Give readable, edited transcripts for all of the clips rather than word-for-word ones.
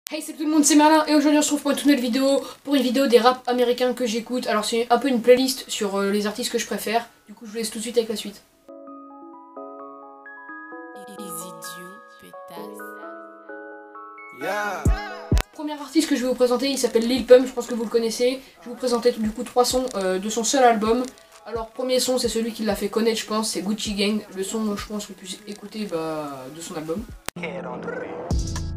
Hey, salut tout le monde, c'est Merlin et aujourd'hui on se retrouve pour une toute nouvelle vidéo, pour une vidéo des raps américains que j'écoute. Alors c'est un peu une playlist sur les artistes que je préfère, du coup je vous laisse tout de suite avec la suite. Premier artiste que je vais vous présenter, il s'appelle Lil Pump, je pense que vous le connaissez. Je vais vous présenter du coup 3 sons de son seul album. Alors premier son, c'est celui qui l'a fait connaître, je pense, c'est Gucci Gang, le son je pense le plus écouté de son album.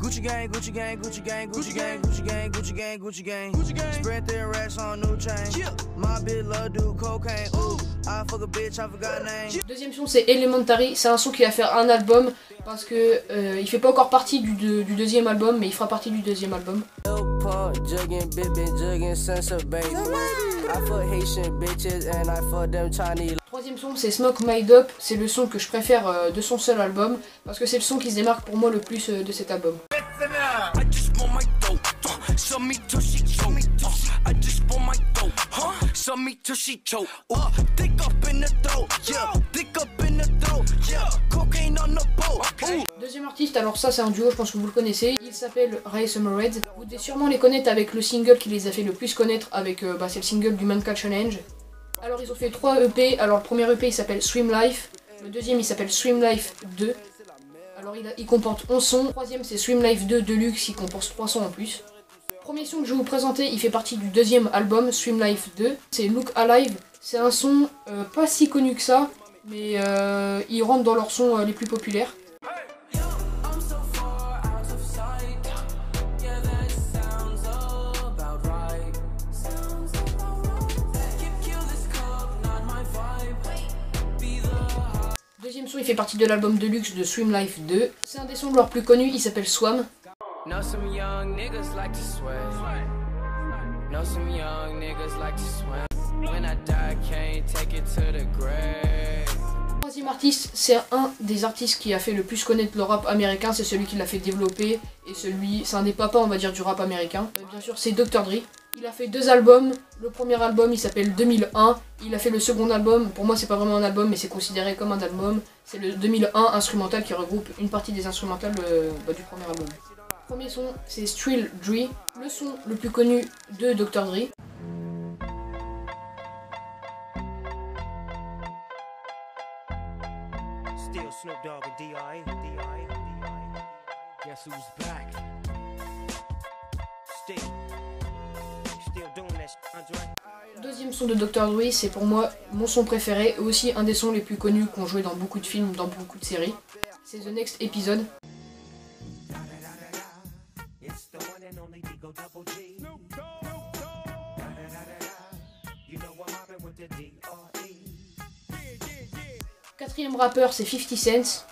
Gucci gang, Gucci gang, Gucci gang, Gucci gang, Gucci gang, Gucci gang, Gucci gang, Gucci gang. Spread their racks on new chain. My bitch love do cocaine. Ooh, I fuck a bitch, I forgot name. Deuxième son, c'est Elementary. C'est un son qui va faire un album parce que il fait pas encore partie du deuxième album, mais il fera partie du deuxième album. Troisième son, c'est Smoke My Dope. C'est le son que je préfère de son seul album parce que c'est le son qui se démarque pour moi le plus de cet album. Deuxième artiste, alors ça c'est un duo, je pense que vous le connaissez, il s'appelle Ray Summerhead. Vous devez sûrement les connaître avec le single qui les a fait le plus connaître, avec c'est le single du Manca Challenge. Alors ils ont fait 3 EP, alors le premier EP il s'appelle Swim Life, le deuxième il s'appelle Swim Life 2. Alors il comporte 11 sons, le troisième c'est Swim Life 2 Deluxe, il comporte 3 sons en plus. Premier son que je vais vous présenter, il fait partie du deuxième album, Swim Life 2, c'est Look Alive. C'est un son pas si connu que ça, mais ils rentrent dans leurs sons les plus populaires. Deuxième son, il fait partie de l'album Deluxe de Swim Life 2. C'est un des sons de leurs plus connus, il s'appelle Swam. Troisième artiste, c'est un des artistes qui a fait le plus connaître le rap américain, c'est celui qui l'a fait développer, et c'est un des papas on va dire du rap américain. Bien sûr c'est Dr. Dre. Il a fait 2 albums, le premier album il s'appelle 2001, il a fait le second album, pour moi c'est pas vraiment un album mais c'est considéré comme un album, c'est le 2001 instrumental qui regroupe une partie des instrumentales du premier album. Le premier son c'est Still Dre, le son le plus connu de Dr. Dre. Still Snoop Dogg and D.I. Guess who's back? Still doing that, Andre. Deuxième son de Dr. Dre, c'est pour moi mon son préféré et aussi un des sons les plus connus qu'on jouait dans beaucoup de films, dans beaucoup de séries. C'est The Next Episode. Quatrième rappeur, c'est 50 Cent.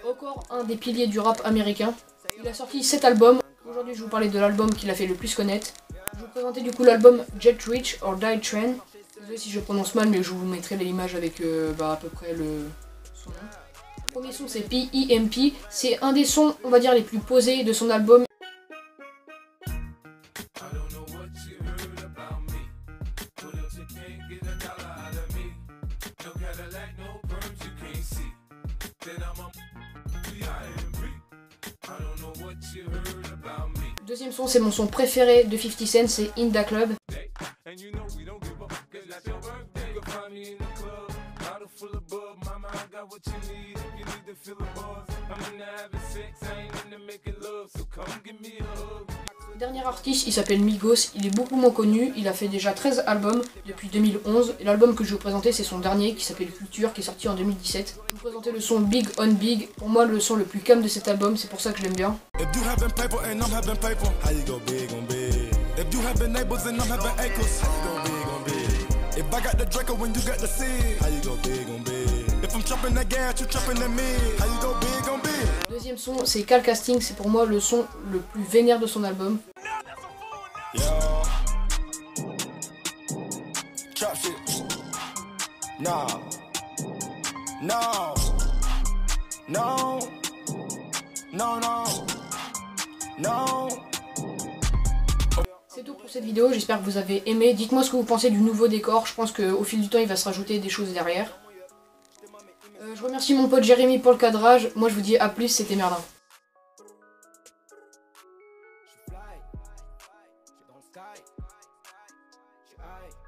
Encore un des piliers du rap américain. Il a sorti 7 albums. Aujourd'hui, je vais vous parler de l'album qu'il a fait le plus connaître. Je vais vous présenter du coup l'album Get Rich or Die Trying. Désolé si je prononce mal, mais je vous mettrai l'image avec à peu près son nom. Le premier son, c'est P.E.M.P. C'est un des sons, on va dire, les plus posés de son album. Deuxième son, c'est mon son préféré de 50 Cent, c'est In Da Club. Dernier artiste, il s'appelle Migos, il est beaucoup moins connu, il a fait déjà 13 albums depuis 2011. Et l'album que je vais vous présenter, c'est son dernier qui s'appelle Culture, qui est sorti en 2017. Je vais vous présenter le son Big on Big, pour moi le son le plus calme de cet album, c'est pour ça que je l'aime bien. Deuxième son, c'est Cal Casting, c'est pour moi le son le plus vénère de son album. C'est tout pour cette vidéo, j'espère que vous avez aimé. Dites-moi ce que vous pensez du nouveau décor, je pense qu'au fil du temps il va se rajouter des choses derrière. Je remercie mon pote Jérémy pour le cadrage. Moi je vous dis à plus, c'était Merlin. fly. J'suis dans le sky. J'suis high.